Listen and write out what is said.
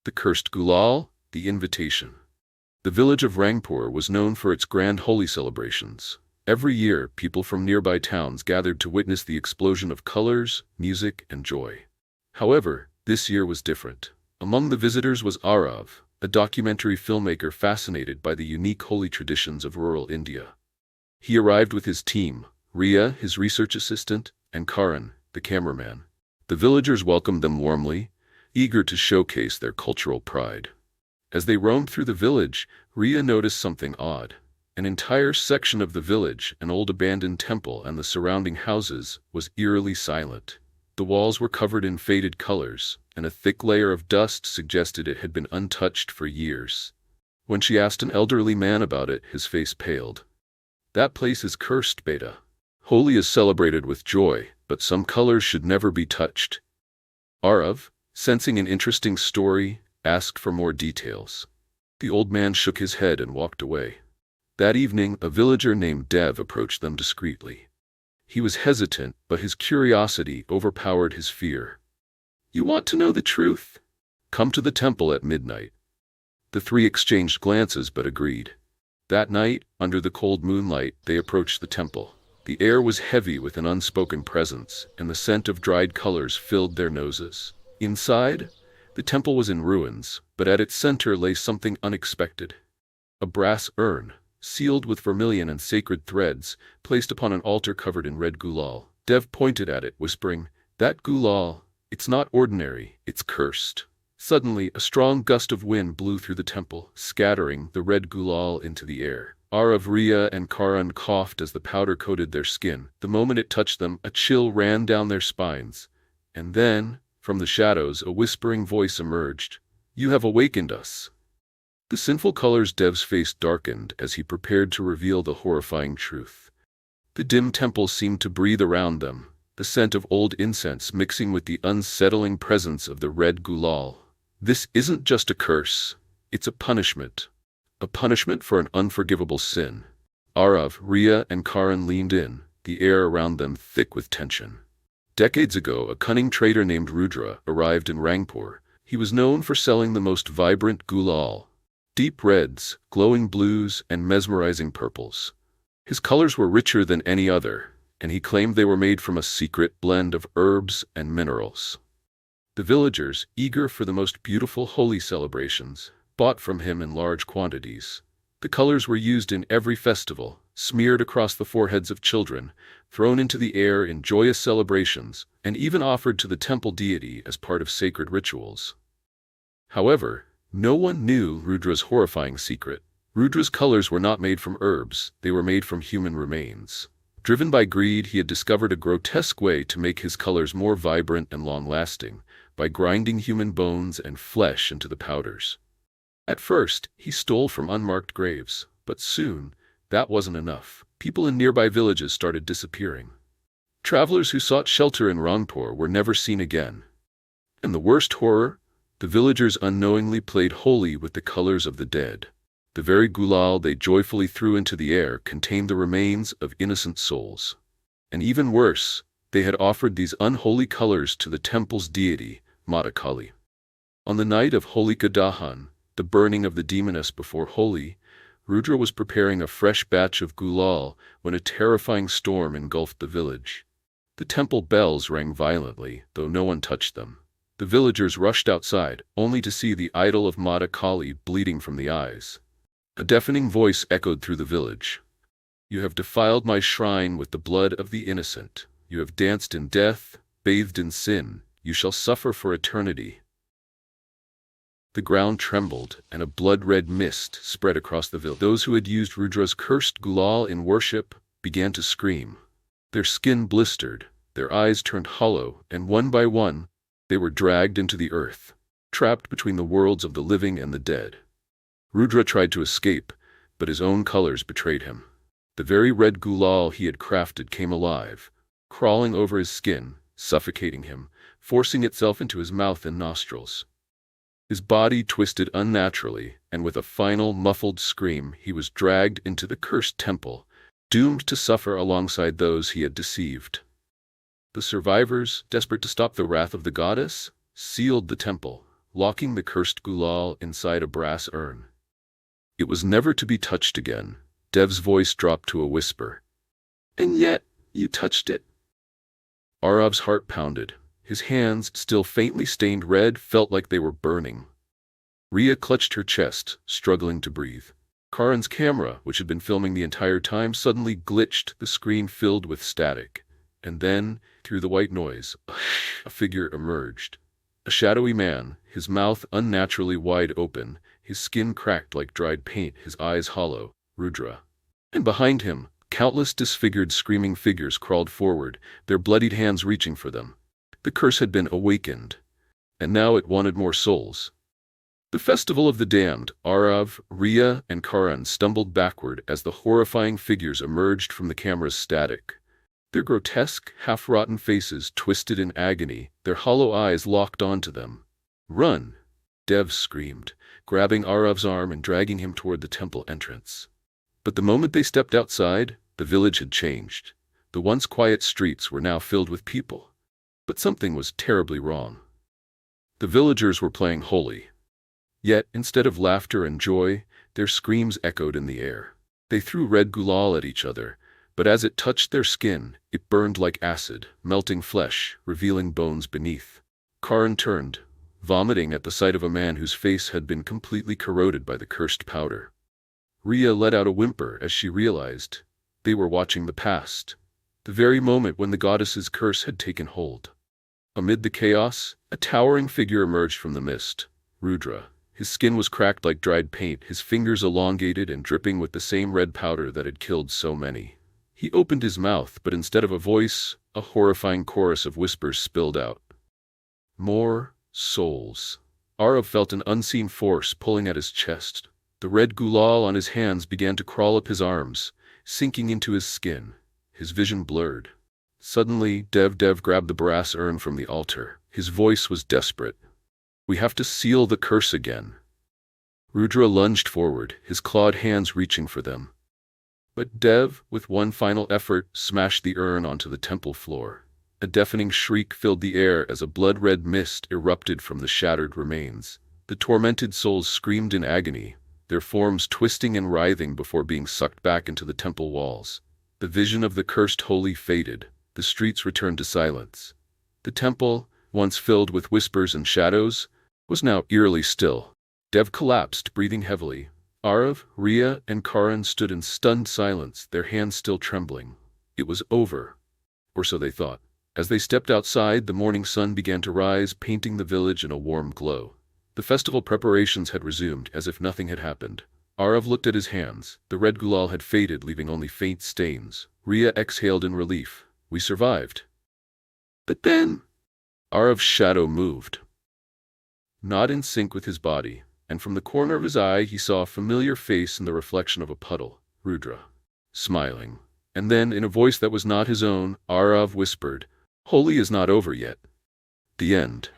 The Cursed Gulaal, the invitation. The village of Rangpur was known for its grand Holi celebrations. Every year, people from nearby towns gathered to witness the explosion of colors, music, and joy. However, this year was different. Among the visitors was Arav, a documentary filmmaker fascinated by the unique Holi traditions of rural India. He arrived with his team, Ria, his research assistant, and Karan, the cameraman. The villagers welcomed them warmly, eager to showcase their cultural pride. As they roamed through the village, Ria noticed something odd. An entire section of the village, an old abandoned temple and the surrounding houses, was eerily silent. The walls were covered in faded colors, and a thick layer of dust suggested it had been untouched for years. When she asked an elderly man about it, his face paled. "That place is cursed, Beta. Holi is celebrated with joy, but some colors should never be touched." Arav, sensing an interesting story, asked for more details. The old man shook his head and walked away. That evening, a villager named Dev approached them discreetly. He was hesitant, but his curiosity overpowered his fear. "You want to know the truth? Come to the temple at midnight." The three exchanged glances but agreed. That night, under the cold moonlight, they approached the temple. The air was heavy with an unspoken presence, and the scent of dried colors filled their noses. Inside, the temple was in ruins, but at its center lay something unexpected. A brass urn, sealed with vermilion and sacred threads, placed upon an altar covered in red gulal. Dev pointed at it, whispering, "That gulal, it's not ordinary, it's cursed." Suddenly, a strong gust of wind blew through the temple, scattering the red gulal into the air. Arav, Ria, and Karan coughed as the powder coated their skin. The moment it touched them, a chill ran down their spines. And then, from the shadows, a whispering voice emerged. "You have awakened us." The sinful colors Dev's face darkened as he prepared to reveal the horrifying truth. The dim temple seemed to breathe around them, the scent of old incense mixing with the unsettling presence of the red gulal. "This isn't just a curse, it's a punishment. A punishment for an unforgivable sin." Arav, Ria, and Karan leaned in, the air around them thick with tension. Decades ago, a cunning trader named Rudra arrived in Rangpur. He was known for selling the most vibrant gulal, deep reds, glowing blues, and mesmerizing purples. His colors were richer than any other, and he claimed they were made from a secret blend of herbs and minerals. The villagers, eager for the most beautiful Holi celebrations, bought from him in large quantities. The colors were used in every festival, smeared across the foreheads of children, thrown into the air in joyous celebrations, and even offered to the temple deity as part of sacred rituals. However, no one knew Rudra's horrifying secret. Rudra's colors were not made from herbs, they were made from human remains. Driven by greed, he had discovered a grotesque way to make his colors more vibrant and long-lasting, by grinding human bones and flesh into the powders. At first, he stole from unmarked graves, but soon, that wasn't enough. People in nearby villages started disappearing. Travelers who sought shelter in Rangpur were never seen again. And the worst horror? The villagers unknowingly played Holi with the colors of the dead. The very gulal they joyfully threw into the air contained the remains of innocent souls. And even worse, they had offered these unholy colors to the temple's deity, Mata Kali. On the night of Holika Dahan, the burning of the demoness before Holi, Rudra was preparing a fresh batch of gulal when a terrifying storm engulfed the village. The temple bells rang violently, though no one touched them. The villagers rushed outside, only to see the idol of Mata Kali bleeding from the eyes. A deafening voice echoed through the village. "You have defiled my shrine with the blood of the innocent. You have danced in death, bathed in sin. You shall suffer for eternity." The ground trembled, and a blood-red mist spread across the village. Those who had used Rudra's cursed gulal in worship began to scream. Their skin blistered, their eyes turned hollow, and one by one, they were dragged into the earth, trapped between the worlds of the living and the dead. Rudra tried to escape, but his own colors betrayed him. The very red gulal he had crafted came alive, crawling over his skin, suffocating him, forcing itself into his mouth and nostrils. His body twisted unnaturally, and with a final muffled scream he was dragged into the cursed temple, doomed to suffer alongside those he had deceived. The survivors, desperate to stop the wrath of the goddess, sealed the temple, locking the cursed Gulaal inside a brass urn. It was never to be touched again. Dev's voice dropped to a whisper. "And yet, you touched it." Arav's heart pounded. His hands, still faintly stained red, felt like they were burning. Ria clutched her chest, struggling to breathe. Karan's camera, which had been filming the entire time, suddenly glitched, the screen filled with static. And then, through the white noise, a figure emerged. A shadowy man, his mouth unnaturally wide open, his skin cracked like dried paint, his eyes hollow. Rudra. And behind him, countless disfigured, screaming figures crawled forward, their bloodied hands reaching for them. The curse had been awakened, and now it wanted more souls. The Festival of the Damned, Arav, Ria, and Karan stumbled backward as the horrifying figures emerged from the camera's static. Their grotesque, half-rotten faces twisted in agony, their hollow eyes locked onto them. "Run!" Dev screamed, grabbing Arav's arm and dragging him toward the temple entrance. But the moment they stepped outside, the village had changed. The once quiet streets were now filled with people. But something was terribly wrong. The villagers were playing Holi. Yet, instead of laughter and joy, their screams echoed in the air. They threw red gulal at each other, but as it touched their skin, it burned like acid, melting flesh, revealing bones beneath. Karan turned, vomiting at the sight of a man whose face had been completely corroded by the cursed powder. Ria let out a whimper as she realized they were watching the past, the very moment when the goddess's curse had taken hold. Amid the chaos, a towering figure emerged from the mist. Rudra. His skin was cracked like dried paint, his fingers elongated and dripping with the same red powder that had killed so many. He opened his mouth, but instead of a voice, a horrifying chorus of whispers spilled out. "More souls." Arav felt an unseen force pulling at his chest. The red gulal on his hands began to crawl up his arms, sinking into his skin. His vision blurred. Suddenly, Dev grabbed the brass urn from the altar. His voice was desperate. "We have to seal the curse again." Rudra lunged forward, his clawed hands reaching for them. But Dev, with one final effort, smashed the urn onto the temple floor. A deafening shriek filled the air as a blood-red mist erupted from the shattered remains. The tormented souls screamed in agony, their forms twisting and writhing before being sucked back into the temple walls. The vision of the cursed Holi faded. The streets returned to silence. The temple, once filled with whispers and shadows, was now eerily still. Dev collapsed, breathing heavily. Arav, Ria, and Karan stood in stunned silence, their hands still trembling. It was over. Or so they thought. As they stepped outside, the morning sun began to rise, painting the village in a warm glow. The festival preparations had resumed, as if nothing had happened. Arav looked at his hands. The red gulal had faded, leaving only faint stains. Ria exhaled in relief. "We survived." "But then—" Arav's shadow moved, not in sync with his body, and from the corner of his eye he saw a familiar face in the reflection of a puddle. Rudra, smiling. And then, in a voice that was not his own, Arav whispered, "Holi is not over yet." The end.